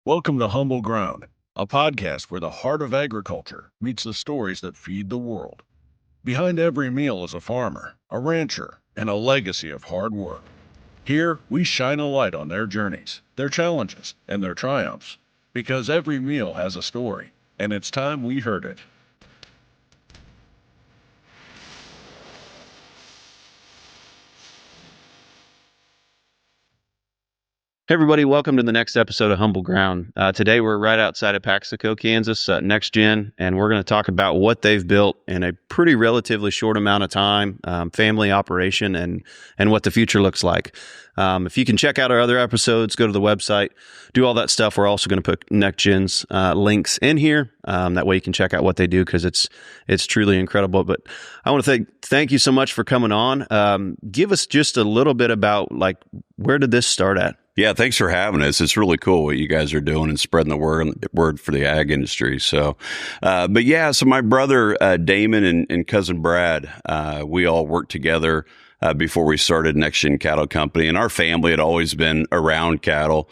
Welcome to Humble Ground, a podcast where the heart of agriculture meets the stories that feed the world. Behind every meal is a farmer, a rancher, and a legacy of hard work. Here, we shine a light on their journeys, their challenges, and their triumphs, because every meal has a story, and it's time we heard it. Hey everybody, welcome to the next episode of Humble Ground. Today we're right outside of Paxico, Kansas, NextGen, and we're going to talk about what they've built in a pretty relatively short amount of time, family operation, and what the future looks like. If you can check out our other episodes, go to the website, do all that stuff. We're also going to put NextGen's links in here. That way you can check out what they do because it's truly incredible. But I want to thank you so much for coming on. Give us just a little bit about where did this start at? Yeah, thanks for having us. It's really cool what you guys are doing and spreading the word for the ag industry. So my brother Damon and cousin Brad, we all worked together before we started NextGen Cattle Company. And our family had always been around cattle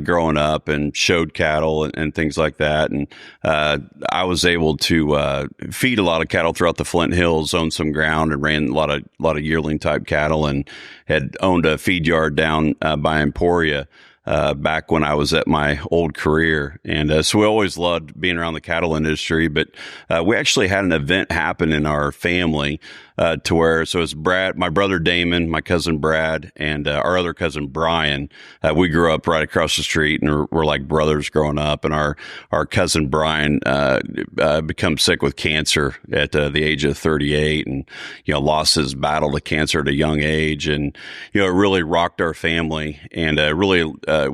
growing up and showed cattle and things like that. And I was able to feed a lot of cattle throughout the Flint Hills, owned some ground, and ran a lot of yearling type cattle, and had owned a feed yard down by Emporia back when I was at my old career. And so we always loved being around the cattle industry. But we actually had an event happen in our family to where, so it's Brad, my brother Damon, my cousin Brad, and our other cousin Brian. We grew up right across the street, and we're like brothers growing up. And our cousin Brian become sick with cancer at the age of 38, and lost his battle to cancer at a young age, and it really rocked our family. And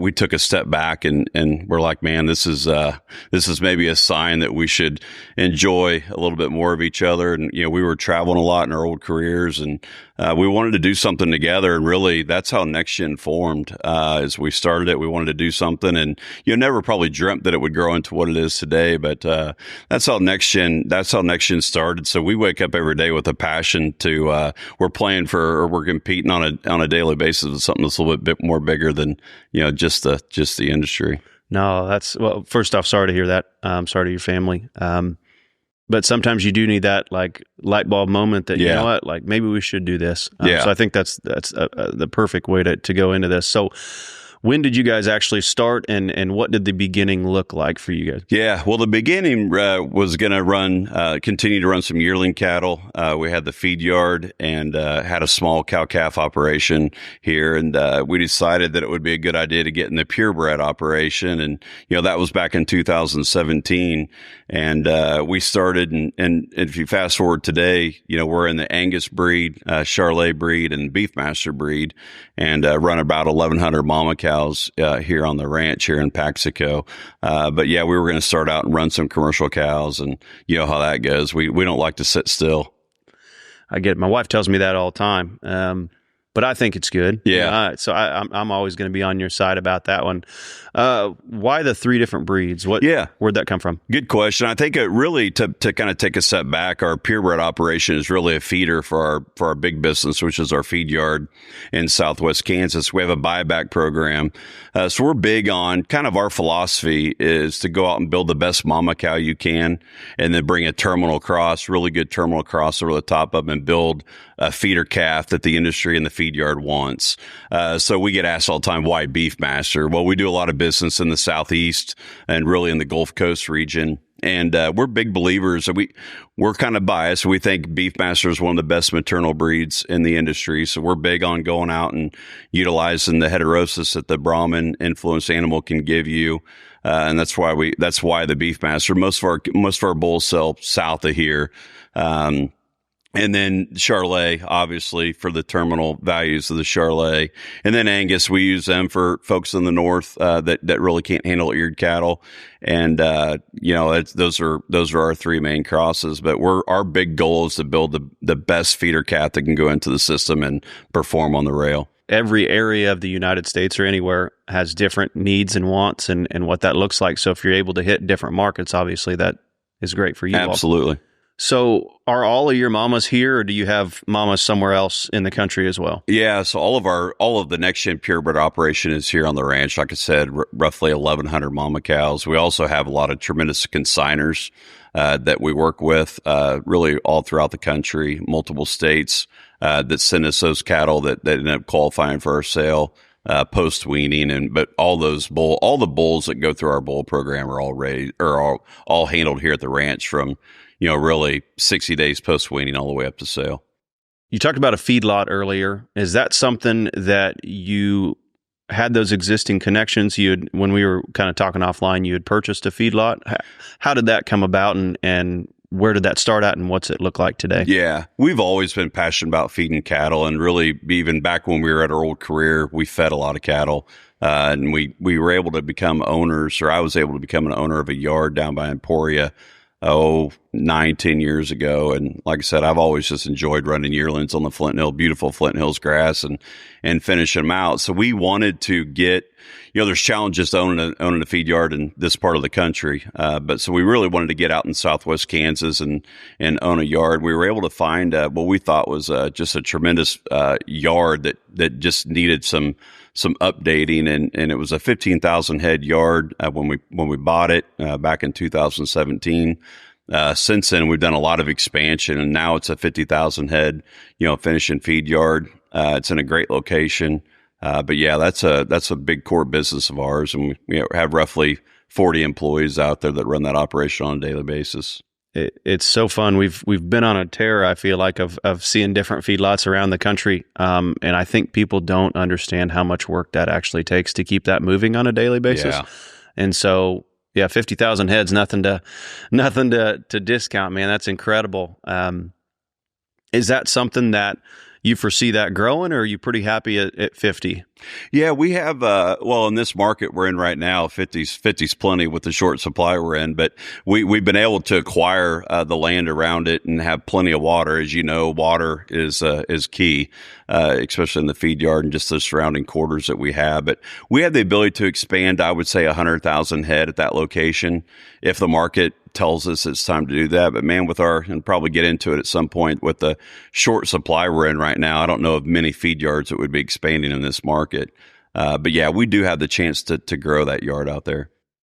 we took a step back, and we're like, man, this is maybe a sign that we should enjoy a little bit more of each other. And we were traveling a lot in our old careers, and we wanted to do something together. And really, that's how NextGen formed. As we started it, we wanted to do something, and never probably dreamt that it would grow into what it is today. But that's how NextGen started. So we wake up every day with a passion to we're competing on a daily basis with something that's a little bit more bigger than just the industry. No, first off, sorry to hear that. Sorry to your family. But sometimes you do need that light bulb moment that, you know what, maybe we should do this. So I think that's the perfect way to go into this. So when did you guys actually start, and what did the beginning look like for you guys? Yeah, well, the beginning was going to continue to run some yearling cattle. We had the Feedyard and had a small cow-calf operation here, and we decided that it would be a good idea to get in the purebred operation, and that was back in 2017, and we started, and if you fast forward today, we're in the Angus breed, Charolais breed, and Beefmaster breed, and run about 1,100 mama cows here on the ranch here in Paxico. But yeah, we were going to start out and run some commercial cows, and how that goes. We don't like to sit still. I get it. My wife tells me that all the time. But I think it's good. Yeah. So I'm always going to be on your side about that one. Why the three different breeds? Where'd that come from? Good question. I think it really, to kind of take a step back, our purebred operation is really a feeder for our big business, which is our feed yard in Southwest Kansas. We have a buyback program. So we're big on kind of our philosophy is to go out and build the best mama cow you can, and then bring a terminal cross, really good terminal cross over the top of them, and build a feeder calf that the industry and the feed yard wants. So we get asked all the time, why Beefmaster? Well, we do a lot of business in the Southeast and really in the Gulf Coast region. And we're big believers. We're kind of biased. We think Beefmaster is one of the best maternal breeds in the industry. So we're big on going out and utilizing the heterosis that the Brahman influenced animal can give you. And that's why the Beefmaster. Most of our bulls sell south of here. And then Charolais, obviously, for the terminal values of the Charolais. And then Angus, we use them for folks in the north that really can't handle eared cattle. And those are our three main crosses. But our big goal is to build the best feeder calf that can go into the system and perform on the rail. Every area of the United States or anywhere has different needs and wants and what that looks like. So if you're able to hit different markets, obviously that is great for you. Absolutely. All. So are all of your mamas here, or do you have mamas somewhere else in the country as well? Yeah, so all of the NextGen Purebred operation is here on the ranch. Like I said, roughly 1,100 mama cows. We also have a lot of tremendous consigners that we work with, really all throughout the country, multiple states that send us those cattle that end up qualifying for our sale post weaning. But all the bulls that go through our bull program are all handled here at the ranch from really 60 days post weaning all the way up to sale. You talked about a feedlot earlier. Is that something that you had those existing connections? When we were kind of talking offline, you had purchased a feedlot. How did that come about, and where did that start at, and what's it look like today? Yeah, we've always been passionate about feeding cattle, and really even back when we were at our old career, we fed a lot of cattle. And we were able to become owners, or I was able to become an owner of a yard down by Emporia 9-10 years ago. And like I said, I've always just enjoyed running yearlings on the Flint Hill, beautiful Flint Hills grass, and finish them out. So we wanted to get, there's challenges to owning a feed yard in this part of the country. But so we really wanted to get out in Southwest Kansas and own a yard. We were able to find what we thought was just a tremendous yard that just needed some updating, and it was a 15,000 head yard when we bought it back in 2017. Since then, we've done a lot of expansion, and now it's a 50,000 head, finishing feed yard. It's in a great location. But yeah, that's a big core business of ours, and we have roughly 40 employees out there that run that operation on a daily basis. It's so fun. We've been on a tear, I feel like, of seeing different feedlots around the country. And I think people don't understand how much work that actually takes to keep that moving on a daily basis. Yeah. And so, 50,000 heads, nothing to discount, man. That's incredible. Is that something that you foresee that growing, or are you pretty happy at 50? Yeah, we have, in this market we're in right now, 50's plenty with the short supply we're in, but we've been able to acquire the land around it and have plenty of water. As you know, water is key, especially in the feed yard and just the surrounding quarters that we have. But we have the ability to expand, I would say, 100,000 head at that location if the market tells us it's time to do that. But man, and probably get into it at some point, with the short supply we're in right now, I don't know of many feed yards that would be expanding in this market. But yeah, we do have the chance to grow that yard out there.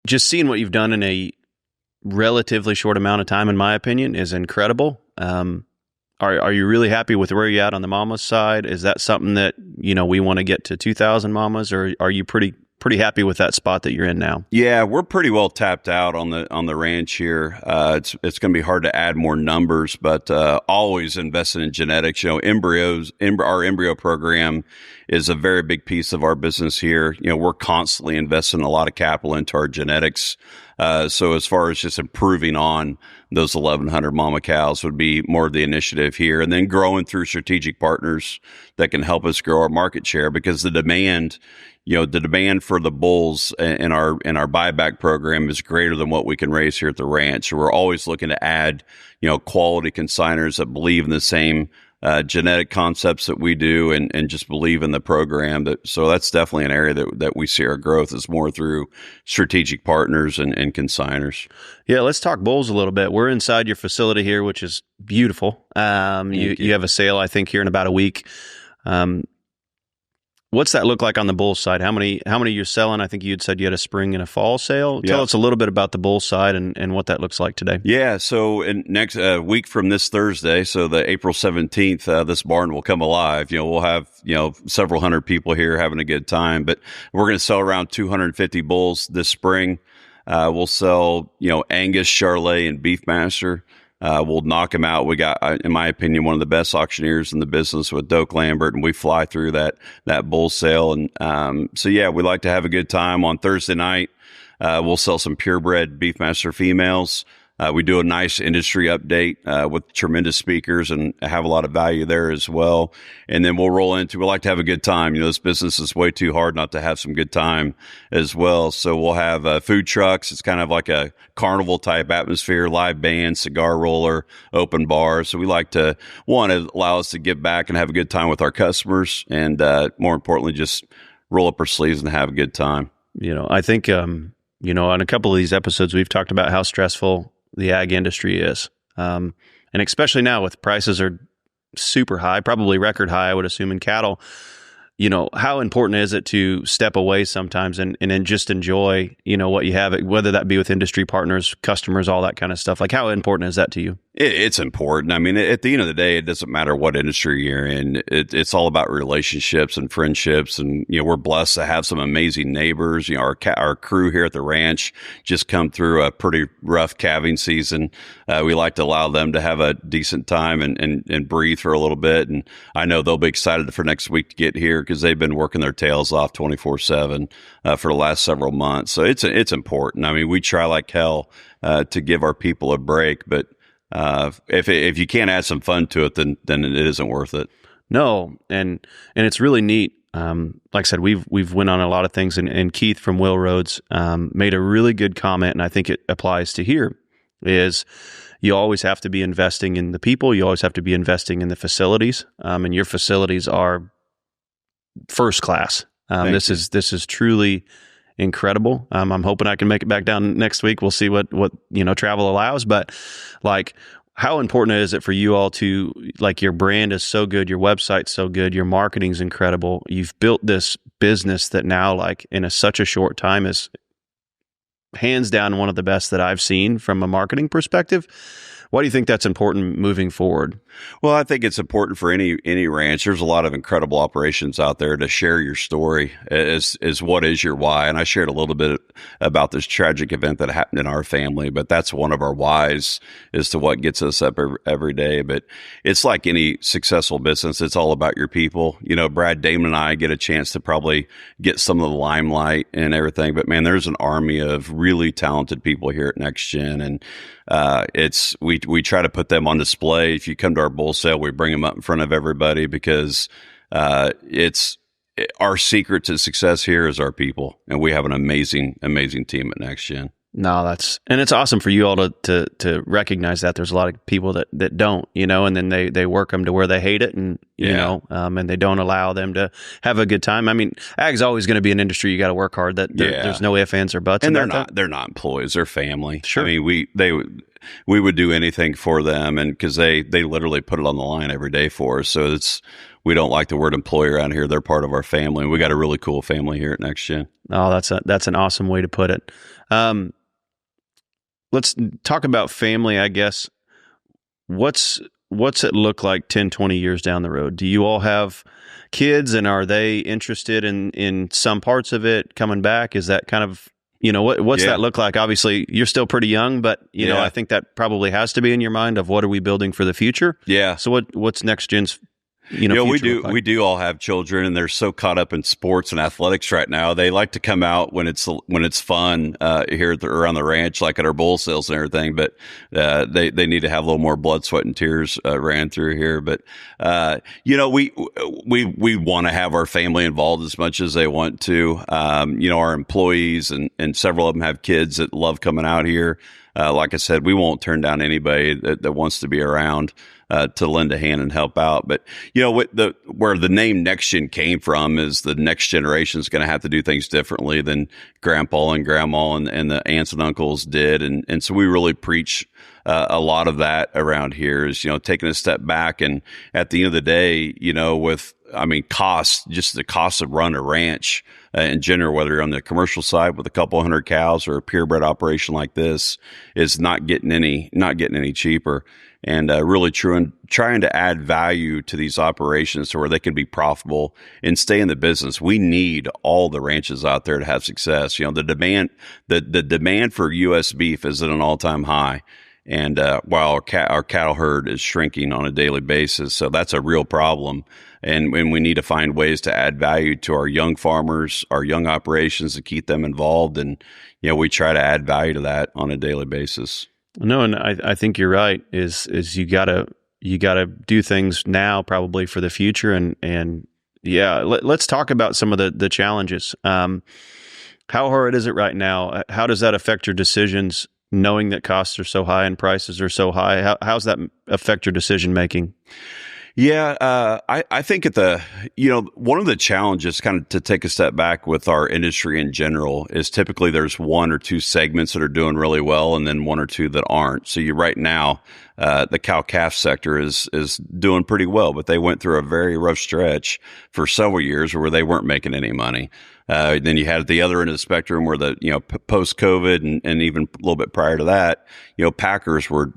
Just seeing what you've done in a relatively short amount of time, in my opinion, is incredible. Are you really happy with where you're at on the mamas side? Is that something that, we want to get to 2,000 mamas, or are you pretty happy with that spot that you're in now? Yeah, we're pretty well tapped out on the ranch here. It's going to be hard to add more numbers, but always investing in genetics. Our embryo program is a very big piece of our business here. We're constantly investing a lot of capital into our genetics. So as far as just improving on those 1,100 mama cows would be more of the initiative here, and then growing through strategic partners that can help us grow our market share, because the demand for the bulls in our buyback program is greater than what we can raise here at the ranch. So we're always looking to add, quality consigners that believe in the same genetic concepts that we do, and just believe in the program. So that's definitely an area that we see our growth is more through strategic partners and consigners. Yeah, let's talk bulls a little bit. We're inside your facility here, which is beautiful. You have a sale, I think, here in about a week. What's that look like on the bull side? How many you're selling? I think you had said you had a spring and a fall sale. Tell us a little bit about the bull side and what that looks like today. Yeah, so in next week from this Thursday, so the April 17th, this barn will come alive. We'll have several hundred people here having a good time, but we're going to sell around 250 bulls this spring. We'll sell Angus, Charolais, and Beefmaster. We'll knock them out. We got, in my opinion, one of the best auctioneers in the business with Doak Lambert, and we fly through that bull sale. And so yeah, we like to have a good time. On Thursday night, we'll sell some purebred Beefmaster females. We do a nice industry update with tremendous speakers, and have a lot of value there as well. And then we'll roll into, we like to have a good time. This business is way too hard not to have some good time as well. So we'll have food trucks. It's kind of like a carnival type atmosphere, live band, cigar roller, open bar. So we like to, one, it allows us to give back and have a good time with our customers, and more importantly, just roll up our sleeves and have a good time. I think, on a couple of these episodes, we've talked about how stressful the ag industry is. And especially now with prices are super high, probably record high, I would assume, in cattle. How important is it to step away sometimes and then just enjoy, what you have, whether that be with industry partners, customers, all that kind of stuff? Like, how important is that to you? It's important. I mean, at the end of the day, it doesn't matter what industry you're in. It's all about relationships and friendships. And, we're blessed to have some amazing neighbors. Our crew here at the ranch just come through a pretty rough calving season. We like to allow them to have a decent time and breathe for a little bit. And I know they'll be excited for next week to get here because they've been working their tails off 24/7 for the last several months. So it's important. I mean, we try like hell to give our people a break, but if you can't add some fun to it, then it isn't worth it. No, and it's really neat. Like I said, we've went on a lot of things, and Keith from Will Roads made a really good comment, and I think it applies to here. Is you always have to be investing in the people. You always have to be investing in the facilities, and your facilities are first class. This is truly incredible. I'm hoping I can make it back down next week. We'll see what travel allows, but like, how important is it for you all to, like, your brand is so good, your website's so good, your marketing's incredible. You've built this business that now, like, in such a short time is hands down one of the best that I've seen from a marketing perspective. Why do you think that's important moving forward? Well, I think it's important for any ranch. There's a lot of incredible operations out there to share your story is what is your why. And I shared a little bit about this tragic event that happened in our family, but that's one of our whys as to what gets us up every day. But it's like any successful business. It's all about your people. Brad, Damon, and I get a chance to probably get some of the limelight and everything, but man, there's an army of really talented people here at NextGen. And we try to put them on display. If you come to our bull sale, we bring them up in front of everybody because our secret to success here is our people, and we have an amazing team at NextGen. No, it's awesome for you all to recognize that. There's a lot of people that don't, and then they work them to where they hate it, and and they don't allow them to have a good time. I mean, ag's always going to be an industry you got to work hard. There's no ifs, ands, or buts. And they're not employees; they're family. Sure. I mean, we would do anything for them, and because they literally put it on the line every day for us. So we don't like the word employee around here. They're part of our family, and we got a really cool family here at NextGen. Oh, that's an awesome way to put it. Let's talk about family, I guess. What's it look like 10, 20 years down the road? Do you all have kids, and are they interested in some parts of it coming back? Is that kind of, what's that look like? Obviously, you're still pretty young, but, I think that probably has to be in your mind of what are we building for the future? Yeah. So what's NextGen's we do all have children, and they're so caught up in sports and athletics right now. They like to come out when it's fun here around the ranch, like at our bull sales and everything. But they need to have a little more blood, sweat, and tears ran through here. But we want to have our family involved as much as they want to. Our employees and several of them have kids that love coming out here. Like I said, we won't turn down anybody that wants to be around to lend a hand and help out. But where the name NextGen came from is the next generation is going to have to do things differently than Grandpa and Grandma and the aunts and uncles did, and so we really preach a lot of that around here. Is taking a step back, and at the end of the day, just the cost of running a ranch in general, whether you're on the commercial side with a couple hundred cows or a purebred operation like this, is not getting any cheaper. And really trying to add value to these operations so where they can be profitable and stay in the business. We need all the ranches out there to have success. The demand for U.S. beef is at an all-time high. And while our cattle herd is shrinking on a daily basis, so that's a real problem. And we need to find ways to add value to our young farmers, our young operations, to keep them involved. And we try to add value to that on a daily basis. No, and I think you're right. Is you gotta do things now probably for the future. And let's talk about some of the challenges. How hard is it right now? How does that affect your decisions, knowing that costs are so high and prices are so high? How's that affect your decision making? Yeah, I think one of the challenges, kind of to take a step back with our industry in general, is typically there's one or two segments that are doing really well and then one or two that aren't. So right now, the cow-calf sector is doing pretty well, but they went through a very rough stretch for several years where they weren't making any money. Then you had at the other end of the spectrum where post-COVID and even a little bit prior to that, packers were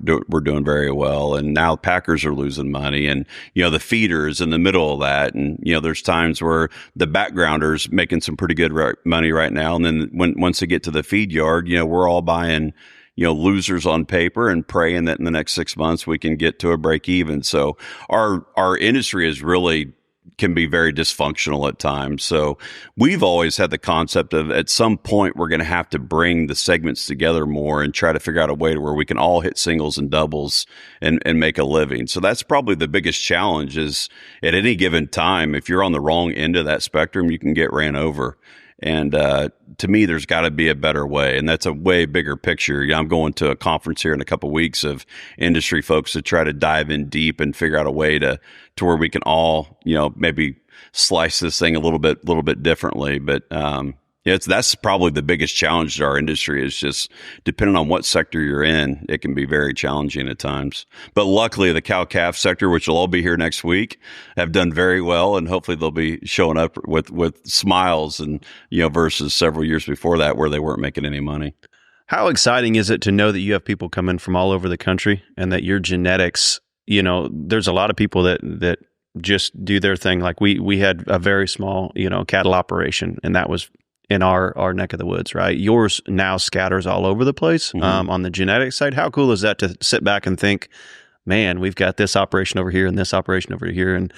doing very well, and now packers are losing money, and the feeders in the middle of that, and there's times where the backgrounders making some pretty good money right now, and then once they get to the feed yard, we're all buying losers on paper and praying that in the next 6 months we can get to a break even. So our industry can be very dysfunctional at times. So we've always had the concept of at some point we're going to have to bring the segments together more and try to figure out a way to where we can all hit singles and doubles and make a living. So that's probably the biggest challenge is at any given time, if you're on the wrong end of that spectrum, you can get ran over. And to me, there's got to be a better way. And that's a way bigger picture. I'm going to a conference here in a couple of weeks of industry folks to try to dive in deep and figure out a way to where we can all, maybe slice this thing a little bit differently. But that's probably the biggest challenge to our industry is just depending on what sector you're in, it can be very challenging at times. But luckily, the cow-calf sector, which will all be here next week, have done very well, and hopefully they'll be showing up with smiles and versus several years before that where they weren't making any money. How exciting is it to know that you have people coming from all over the country and that your genetics, there's a lot of people that just do their thing. Like we had a very small, cattle operation, and that was in our neck of the woods, right? Yours now scatters all over the place. On the genetic side, how cool is that to sit back and think, man, we've got this operation over here and this operation over here, and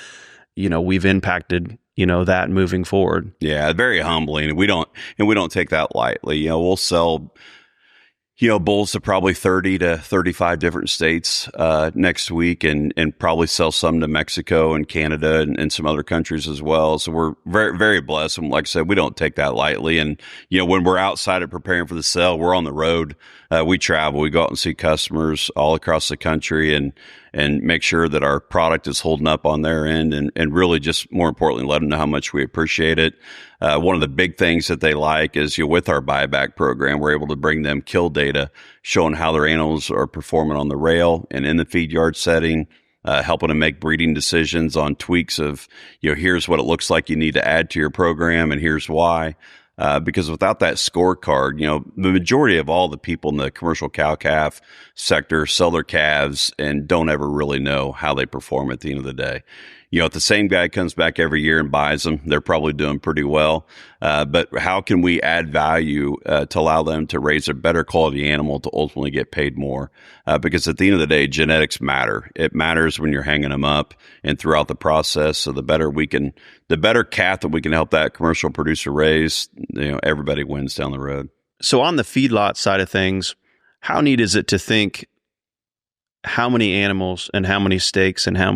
we've impacted that moving forward. Yeah, very humbling. We don't take that lightly. We'll sell bulls to probably 30 to 35 different states next week, and probably sell some to Mexico and Canada and some other countries as well. So we're very, very blessed. And like I said, we don't take that lightly. And, when we're outside of preparing for the sale, we're on the road. We travel. We go out and see customers all across the country and make sure that our product is holding up on their end, and really just more importantly, let them know how much we appreciate it. One of the big things that they like is with our buyback program, we're able to bring them kill data showing how their animals are performing on the rail and in the feed yard setting, helping them make breeding decisions on tweaks of, here's what it looks like you need to add to your program and here's why. Because without that scorecard, the majority of all the people in the commercial cow-calf sector sell their calves and don't ever really know how they perform at the end of the day. If the same guy comes back every year and buys them, they're probably doing pretty well. But how can we add value to allow them to raise a better quality animal to ultimately get paid more? Because at the end of the day, genetics matter. It matters when you're hanging them up and throughout the process. So the better calf that we can help that commercial producer raise, everybody wins down the road. So on the feedlot side of things, how neat is it to think how many animals and how many steaks and how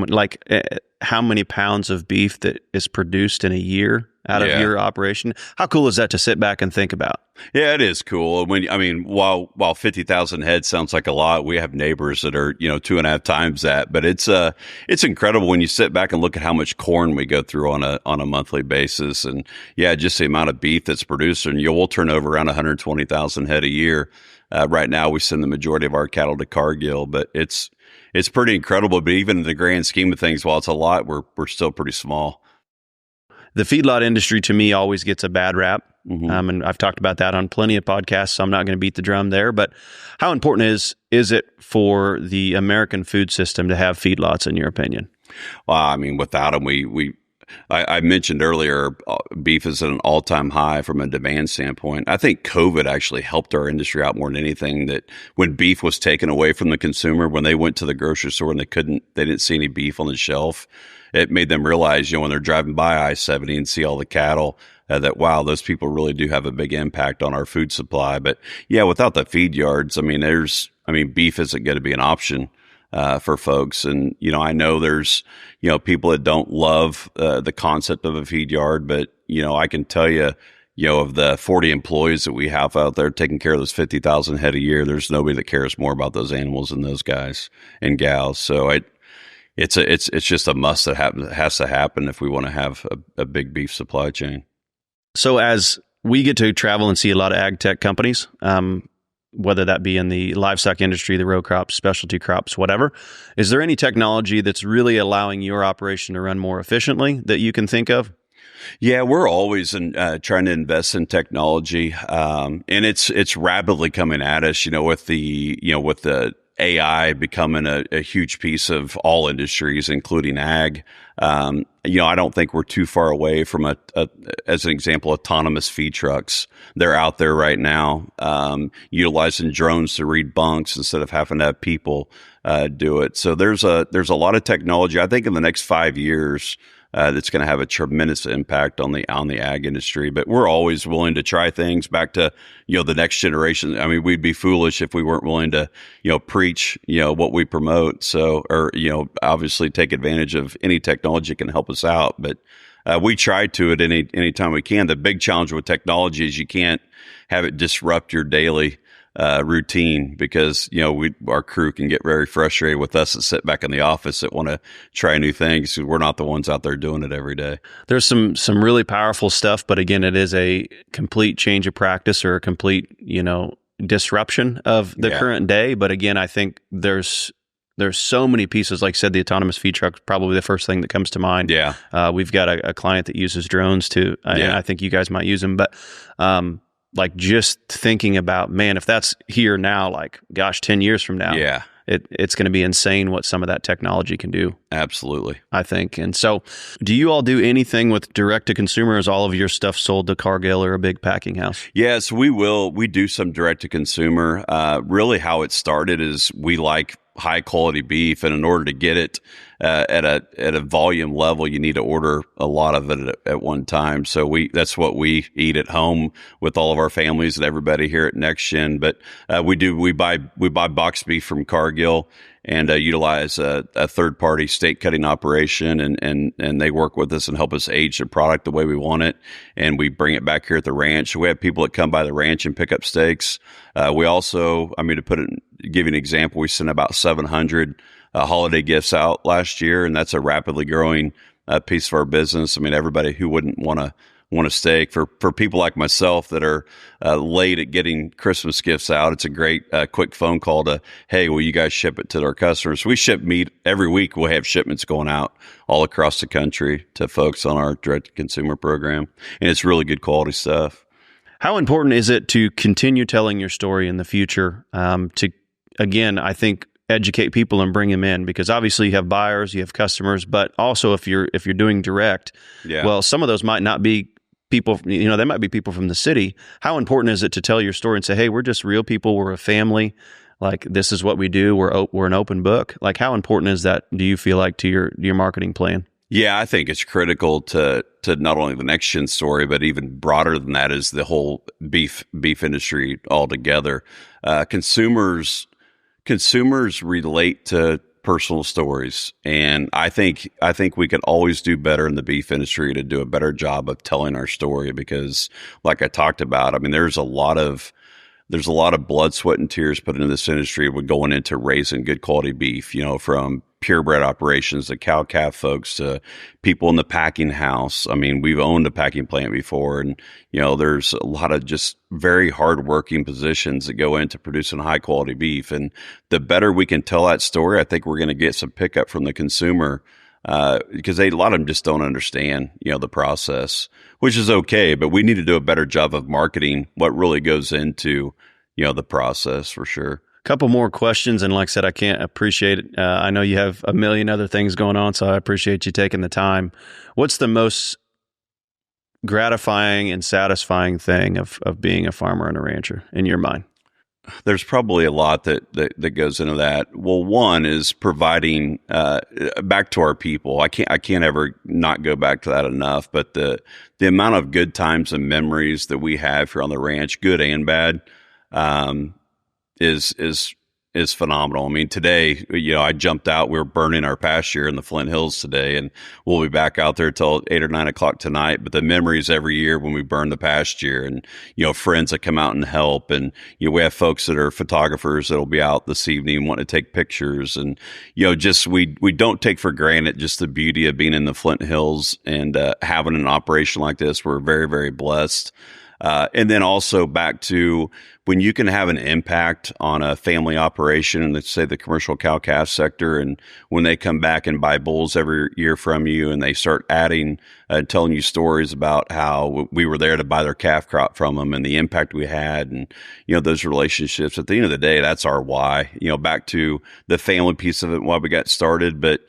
many pounds of beef that is produced in a year out of your operation? How cool is that to sit back and think about? Yeah, it is cool. While 50,000 head sounds like a lot, we have neighbors that are, 2.5 times that, but it's incredible when you sit back and look at how much corn we go through on a monthly basis. And just the amount of beef that's produced, and we'll turn over around 120,000 head a year. Right now we send the majority of our cattle to Cargill, but it's pretty incredible. But even in the grand scheme of things, while it's a lot, we're still pretty small. The feedlot industry to me always gets a bad rap. And I've talked about that on plenty of podcasts, so I'm not going to beat the drum there. But how important is it for the American food system to have feedlots, in your opinion? Well, without them, I mentioned earlier, beef is at an all-time high from a demand standpoint. I think COVID actually helped our industry out more than anything, that when beef was taken away from the consumer, when they went to the grocery store and they didn't see any beef on the shelf, it made them realize, when they're driving by I-70 and see all the cattle, that, wow, those people really do have a big impact on our food supply. But without the feed yards, beef isn't going to be an option for folks. And, I know there's, people that don't love the concept of a feed yard, but, I can tell you, of the 40 employees that we have out there taking care of those 50,000 head a year, there's nobody that cares more about those animals than those guys and gals. So it's just a must that has to happen if we want to have a big beef supply chain. So as we get to travel and see a lot of ag tech companies, whether that be in the livestock industry, the row crops, specialty crops, whatever. Is there any technology that's really allowing your operation to run more efficiently that you can think of? Yeah, we're always trying to invest in technology, and it's rapidly coming at us. With the AI becoming a huge piece of all industries, including ag. I don't think we're too far away from as an example, autonomous feed trucks. They're out there right now, utilizing drones to read bunks instead of having to have people do it. So there's a lot of technology. I think in the next 5 years, that's going to have a tremendous impact on the ag industry. But we're always willing to try things. Back to the next generation. I mean, we'd be foolish if we weren't willing to preach what we promote. So, or obviously take advantage of any technology that can help us out. But we try to at any time we can. The big challenge with technology is you can't have it disrupt your daily routine, because our crew can get very frustrated with us that sit back in the office that want to try new things. We're not the ones out there doing it every day. There's some really powerful stuff, but again, it is a complete change of practice or a complete disruption of the current day. But again, I think there's so many pieces. Like I said, the autonomous feed truck is probably the first thing that comes to mind. Yeah, we've got a client that uses drones too. And I think you guys might use them, but like just thinking about, man, if that's here now, like, gosh, 10 years from now, it's going to be insane what some of that technology can do. Absolutely. I think. And so do you all do anything with direct to consumer? Is all of your stuff sold to Cargill or a big packing house? Yes, we will. We do some direct to consumer. Really how it started is we like high quality beef, and in order to get it at a volume level, you need to order a lot of it at one time. So that's what we eat at home with all of our families and everybody here at NextGen. But we buy boxed beef from Cargill and utilize a third party steak cutting operation, and they work with us and help us age the product the way we want it, and we bring it back here at the ranch. So we have people that come by the ranch and pick up steaks. We also, give you an example, we sent about 700 holiday gifts out last year, and that's a rapidly growing piece of our business. Everybody who wouldn't want a steak. For people like myself that are late at getting Christmas gifts out, it's a great quick phone call to, hey, will you guys ship it to our customers? We ship meat every week. We'll have shipments going out all across the country to folks on our direct consumer program, and it's really good quality stuff. How important is it to continue telling your story in the future? Again, I think educate people and bring them in, because obviously you have buyers, you have customers, but also if you're doing direct, well, some of those might not be people, they might be people from the city. How important is it to tell your story and say, hey, we're just real people, we're a family, like this is what we do, we're an open book? Like, how important is that, do you feel like, to your marketing plan? Yeah, I think it's critical to not only the NextGen story, but even broader than that is the whole beef industry altogether. Consumers relate to personal stories, and I think we could always do better in the beef industry to do a better job of telling our story, because, like I talked about, there's a lot of blood, sweat, and tears put into this industry with going into raising good quality beef, from purebred operations to cow-calf folks to people in the packing house. We've owned a packing plant before, and, there's a lot of just very hardworking positions that go into producing high quality beef. And the better we can tell that story, I think we're going to get some pickup from the consumer, because a lot of them just don't understand, the process, which is okay, but we need to do a better job of marketing what really goes into, the process, for sure. Couple more questions, and like I said, I can't appreciate it. I know you have a million other things going on, so I appreciate you taking the time. What's the most gratifying and satisfying thing of being a farmer and a rancher in your mind? There's probably a lot that goes into that. Well, one is providing back to our people. I can't ever not go back to that enough. But the amount of good times and memories that we have here on the ranch, good and bad, is phenomenal. Today, I jumped out. We were burning our pasture in the Flint Hills today, and we'll be back out there till 8 or 9 o'clock tonight. But the memories every year when we burn the pasture, and, friends that come out and help. And, we have folks that are photographers that'll be out this evening wanting to take pictures. And, just, we don't take for granted just the beauty of being in the Flint Hills and having an operation like this. We're very, very blessed. And then also back to when you can have an impact on a family operation, let's say the commercial cow-calf sector, and when they come back and buy bulls every year from you and they start adding, telling you stories about how we were there to buy their calf crop from them and the impact we had and, those relationships, at the end of the day, that's our why, back to the family piece of it, why we got started. But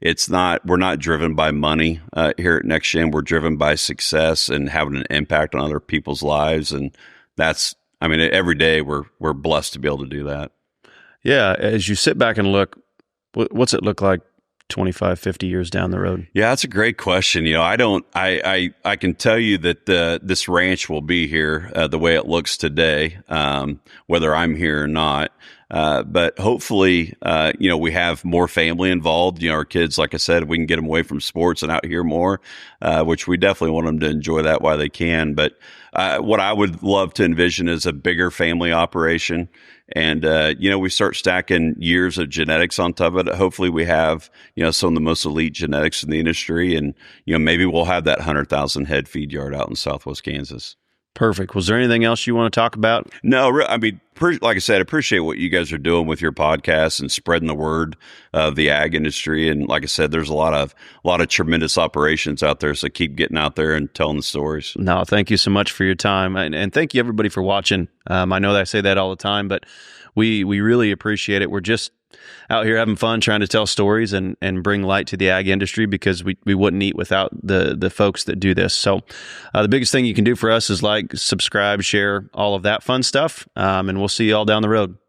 we're not driven by money here at NextGen. We're driven by success and having an impact on other people's lives. And every day we're blessed to be able to do that. Yeah. As you sit back and look, what's it look like 25, 50 years down the road? Yeah, that's a great question. I can tell you that this ranch will be here the way it looks today, whether I'm here or not. But hopefully, we have more family involved. Our kids, like I said, we can get them away from sports and out here more, which we definitely want them to enjoy that while they can. But what I would love to envision is a bigger family operation. And, we start stacking years of genetics on top of it. Hopefully we have, some of the most elite genetics in the industry. And, maybe we'll have that 100,000 head feed yard out in Southwest Kansas. Perfect. Was there anything else you want to talk about? No, like I said, I appreciate what you guys are doing with your podcast and spreading the word of the ag industry. And like I said, there's a lot of tremendous operations out there. So keep getting out there and telling the stories. No, thank you so much for your time. And thank you everybody for watching. I know that I say that all the time, but we really appreciate it. We're just out here having fun, trying to tell stories and bring light to the ag industry, because we wouldn't eat without the folks that do this. So the biggest thing you can do for us is like, subscribe, share, all of that fun stuff. And we'll see you all down the road.